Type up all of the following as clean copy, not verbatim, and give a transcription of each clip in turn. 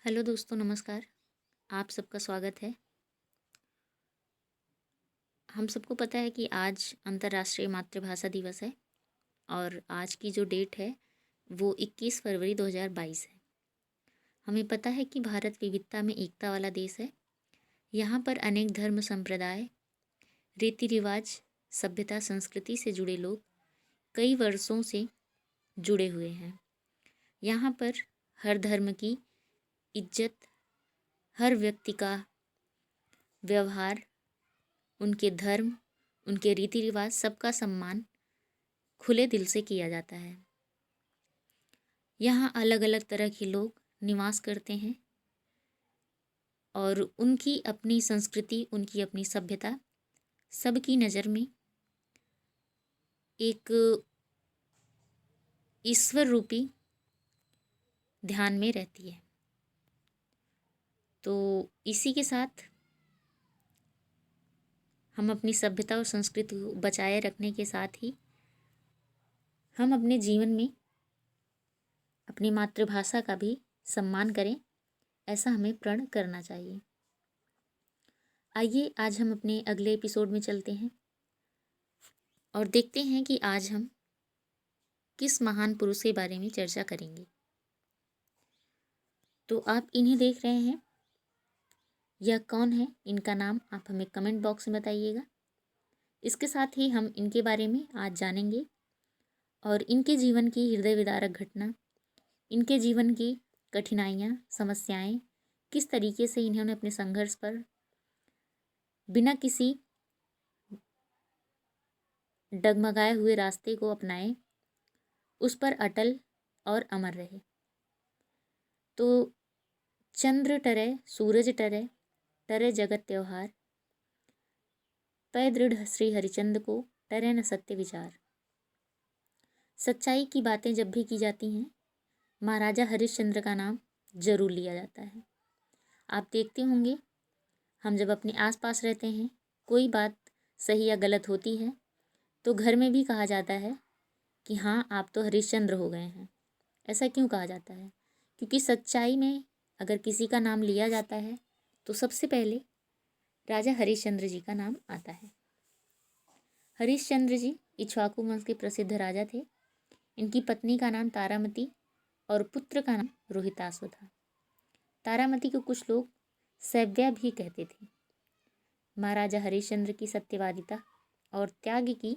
Hello दोस्तों, नमस्कार। आप सबका स्वागत है। हम सबको पता है कि आज अंतर्राष्ट्रीय मातृभाषा दिवस है और आज की जो डेट है वो 21 फरवरी 2022 है। हमें पता है कि भारत विविधता में एकता वाला देश है। यहाँ पर अनेक धर्म, संप्रदाय, रीति रिवाज, सभ्यता, संस्कृति से जुड़े लोग कई वर्षों से जुड़े हुए हैं। यहाँ पर हर धर्म की इज्जत, हर व्यक्ति का व्यवहार, उनके धर्म, उनके रीति रिवाज, सबका सम्मान खुले दिल से किया जाता है। यहाँ अलग अलग तरह के लोग निवास करते हैं और उनकी अपनी संस्कृति, उनकी अपनी सभ्यता सबकी नज़र में एक ईश्वर रूपी ध्यान में रहती है। तो इसी के साथ हम अपनी सभ्यता और संस्कृति को बचाए रखने के साथ ही हम अपने जीवन में अपनी मातृभाषा का भी सम्मान करें, ऐसा हमें प्रण करना चाहिए। आइए आज हम अपने अगले एपिसोड में चलते हैं और देखते हैं कि आज हम किस महान पुरुष के बारे में चर्चा करेंगे। तो आप इन्हें देख रहे हैं, यह कौन है, इनका नाम आप हमें कमेंट बॉक्स में बताइएगा। इसके साथ ही हम इनके बारे में आज जानेंगे और इनके जीवन की हृदय विदारक घटना, इनके जीवन की कठिनाइयाँ, समस्याएं, किस तरीके से इन्होंने अपने संघर्ष पर बिना किसी डगमगाए हुए रास्ते को अपनाए, उस पर अटल और अमर रहे। तो चंद्र टरे सूरज टरे, टरे जगत त्योहार, पै दृढ़ श्री हरिचंद को, टरे न सत्य विचार। सच्चाई की बातें जब भी की जाती हैं, महाराजा हरिश्चंद्र का नाम जरूर लिया जाता है। आप देखते होंगे, हम जब अपने आसपास रहते हैं, कोई बात सही या गलत होती है तो घर में भी कहा जाता है कि हाँ, आप तो हरिश्चंद्र हो गए हैं। ऐसा क्यों कहा जाता है? क्योंकि सच्चाई में अगर किसी का नाम लिया जाता है तो सबसे पहले राजा हरिश्चंद्र जी का नाम आता है। हरिश्चंद्र जी इक्ष्वाकु वंश के प्रसिद्ध राजा थे। इनकी पत्नी का नाम तारामती और पुत्र का नाम रोहिताश्व था। तारामती को कुछ लोग सैव्या भी कहते थे। महाराजा हरिश्चंद्र की सत्यवादिता और त्याग की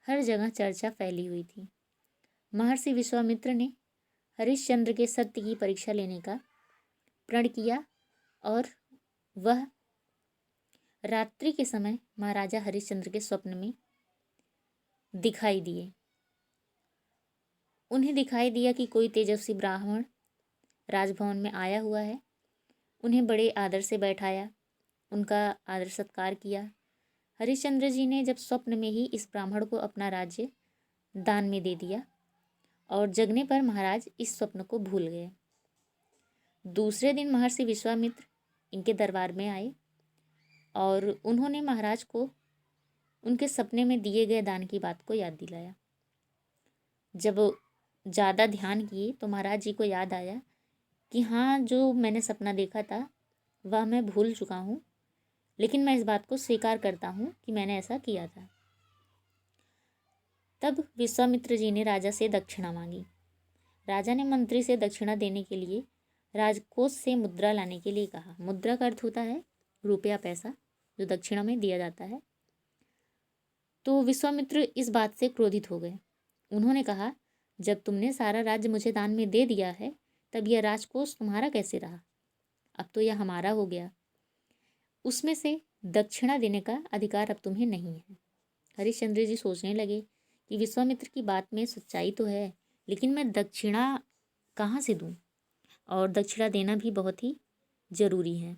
हर जगह चर्चा फैली हुई थी। महर्षि विश्वामित्र ने हरिश्चंद्र के सत्य की परीक्षा लेने का प्रण किया और वह रात्रि के समय महाराजा हरिश्चंद्र के स्वप्न में दिखाई दिए। उन्हें दिखाई दिया कि कोई तेजस्वी ब्राह्मण राजभवन में आया हुआ है। उन्हें बड़े आदर से बैठाया, उनका आदर सत्कार किया। हरिश्चंद्र जी ने जब स्वप्न में ही इस ब्राह्मण को अपना राज्य दान में दे दिया और जगने पर महाराज इस स्वप्न को भूल गए। दूसरे दिन महर्षि विश्वामित्र इनके दरबार में आए और उन्होंने महाराज को उनके सपने में दिए गए दान की बात को याद दिलाया। जब ज़्यादा ध्यान किए तो महाराज जी को याद आया कि हाँ, जो मैंने सपना देखा था वह मैं भूल चुका हूँ, लेकिन मैं इस बात को स्वीकार करता हूँ कि मैंने ऐसा किया था। तब विश्वामित्र जी ने राजा से दक्षिणा मांगी। राजा ने मंत्री से दक्षिणा देने के लिए राजकोष से मुद्रा लाने के लिए कहा। मुद्रा का अर्थ होता है रुपया, पैसा, जो दक्षिणा में दिया जाता है। तो विश्वामित्र इस बात से क्रोधित हो गए। उन्होंने कहा, जब तुमने सारा राज्य मुझे दान में दे दिया है तब यह राजकोष तुम्हारा कैसे रहा? अब तो यह हमारा हो गया। उसमें से दक्षिणा देने का अधिकार अब तुम्हें नहीं है। हरिश्चंद्र जी सोचने लगे कि विश्वामित्र की बात में सच्चाई तो है, लेकिन मैं दक्षिणा कहाँ से दूँ? और दक्षिणा देना भी बहुत ही जरूरी है।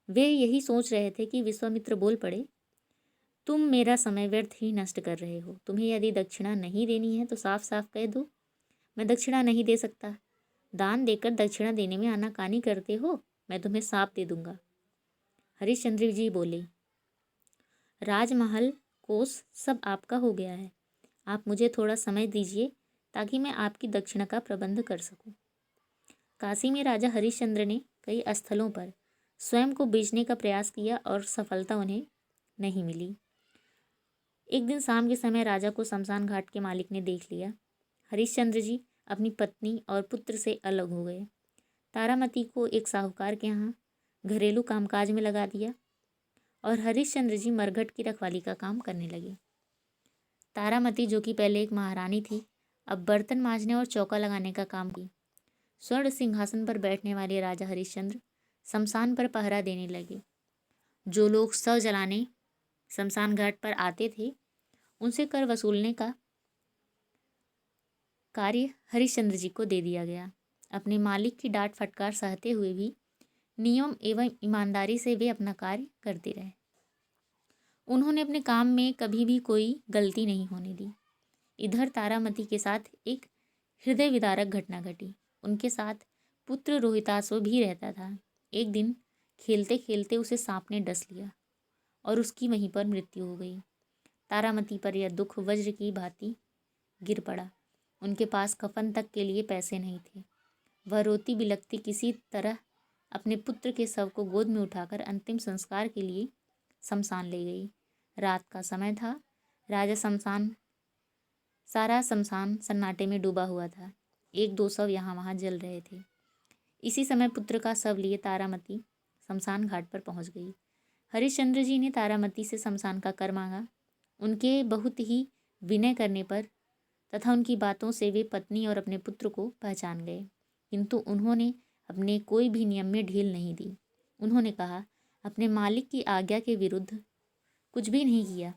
वे यही सोच रहे थे कि विश्वामित्र बोल पड़े, तुम मेरा समय व्यर्थ ही नष्ट कर रहे हो। तुम्हें यदि दक्षिणा नहीं देनी है तो साफ साफ कह दो, मैं दक्षिणा नहीं दे सकता। दान देकर दक्षिणा देने में आनाकानी करते हो, मैं तुम्हें साप दे दूंगा। हरिश्चंद्र जी बोले, राजमहल, कोष सब आपका हो गया है। आप मुझे थोड़ा समय दीजिए ताकि मैं आपकी दक्षिणा का प्रबंध कर सकूं। काशी में राजा हरिश्चंद्र ने कई स्थलों पर स्वयं को बेचने का प्रयास किया और सफलता उन्हें नहीं मिली। एक दिन शाम के समय राजा को शमशान घाट के मालिक ने देख लिया। हरिश्चंद्र जी अपनी पत्नी और पुत्र से अलग हो गए। तारामती को एक साहूकार के यहाँ घरेलू कामकाज में लगा दिया और हरिश्चंद्र जी मरघट की रखवाली का काम करने लगे। तारामती, जो कि पहले एक महारानी थी, अब बर्तन मांजने और चौका लगाने का काम की। स्वर्ण सिंहासन पर बैठने वाले राजा हरिश्चंद्र शमशान पर पहरा देने लगे। जो लोग शव जलाने शमशान घाट पर आते थे, उनसे कर वसूलने का कार्य हरिश्चंद्र जी को दे दिया गया। अपने मालिक की डांट फटकार सहते हुए भी नियम एवं ईमानदारी से वे अपना कार्य करते रहे। उन्होंने अपने काम में कभी भी कोई गलती नहीं होने दी। इधर तारामती के साथ एक हृदय विदारक घटना घटी। उनके साथ पुत्र रोहिताश्व भी रहता था। एक दिन खेलते खेलते उसे सांप ने डस लिया और उसकी वहीं पर मृत्यु हो गई। तारामती पर यह दुख वज्र की भांति गिर पड़ा। उनके पास कफन तक के लिए पैसे नहीं थे। वह रोती बिलखती किसी तरह अपने पुत्र के शव को गोद में उठाकर अंतिम संस्कार के लिए शमशान ले गई। रात का समय था। सारा शमशान सन्नाटे में डूबा हुआ था। एक दो शव यहाँ वहाँ जल रहे थे। इसी समय पुत्र का शव लिए तारामती शमशान घाट पर पहुँच गई। हरिश्चंद्र जी ने तारामती से शमशान का कर मांगा। उनके बहुत ही विनय करने पर तथा उनकी बातों से वे पत्नी और अपने पुत्र को पहचान गए, किंतु उन्होंने अपने कोई भी नियम में ढील नहीं दी। उन्होंने कहा, अपने मालिक की आज्ञा के विरुद्ध कुछ भी नहीं किया।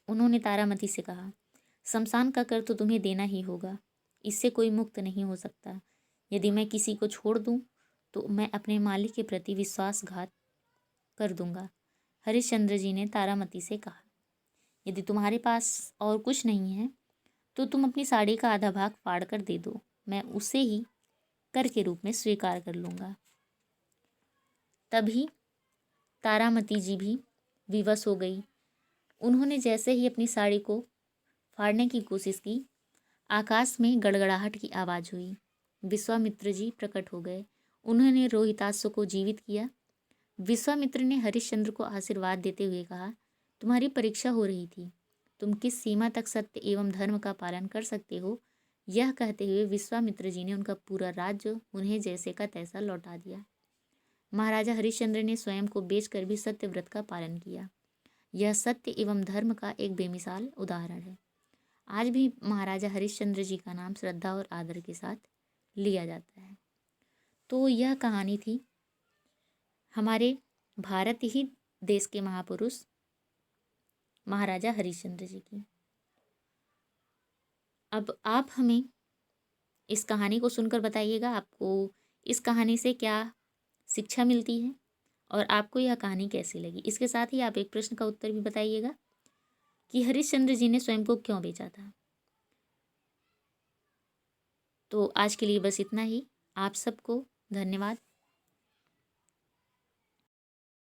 उन्होंने तारामती से कहा, शमशान का कर तो तुम्हें देना ही होगा, इससे कोई मुक्त नहीं हो सकता। यदि मैं किसी को छोड़ दूं तो मैं अपने मालिक के प्रति विश्वासघात कर दूंगा। हरिश्चंद्र जी ने तारामती से कहा, यदि तुम्हारे पास और कुछ नहीं है तो तुम अपनी साड़ी का आधा भाग फाड़ कर दे दो, मैं उसे ही कर के रूप में स्वीकार कर लूँगा। तभी तारामती जी भी विवश हो गई। उन्होंने जैसे ही अपनी साड़ी को फाड़ने की कोशिश की, आकाश में गड़गड़ाहट की आवाज़ हुई। विश्वामित्र जी प्रकट हो गए। उन्होंने रोहिताश्व को जीवित किया। विश्वामित्र ने हरिश्चंद्र को आशीर्वाद देते हुए कहा, तुम्हारी परीक्षा हो रही थी, तुम किस सीमा तक सत्य एवं धर्म का पालन कर सकते हो। यह कहते हुए विश्वामित्र जी ने उनका पूरा राज्य उन्हें जैसे का तैसा लौटा दिया। महाराजा हरिश्चंद्र ने स्वयं को बेचकर भी सत्य व्रत का पालन किया। यह सत्य एवं धर्म का एक बेमिसाल उदाहरण है। आज भी महाराजा हरिश्चंद्र जी का नाम श्रद्धा और आदर के साथ लिया जाता है। तो यह कहानी थी हमारे भारत ही देश के महापुरुष महाराजा हरिश्चंद्र जी की। अब आप हमें इस कहानी को सुनकर बताइएगा, आपको इस कहानी से क्या शिक्षा मिलती है और आपको यह कहानी कैसी लगी। इसके साथ ही आप एक प्रश्न का उत्तर भी बताइएगा कि हरिश्चंद्र जी ने स्वयं को क्यों बेचा था। तो आज के लिए बस इतना ही। आप सबको धन्यवाद।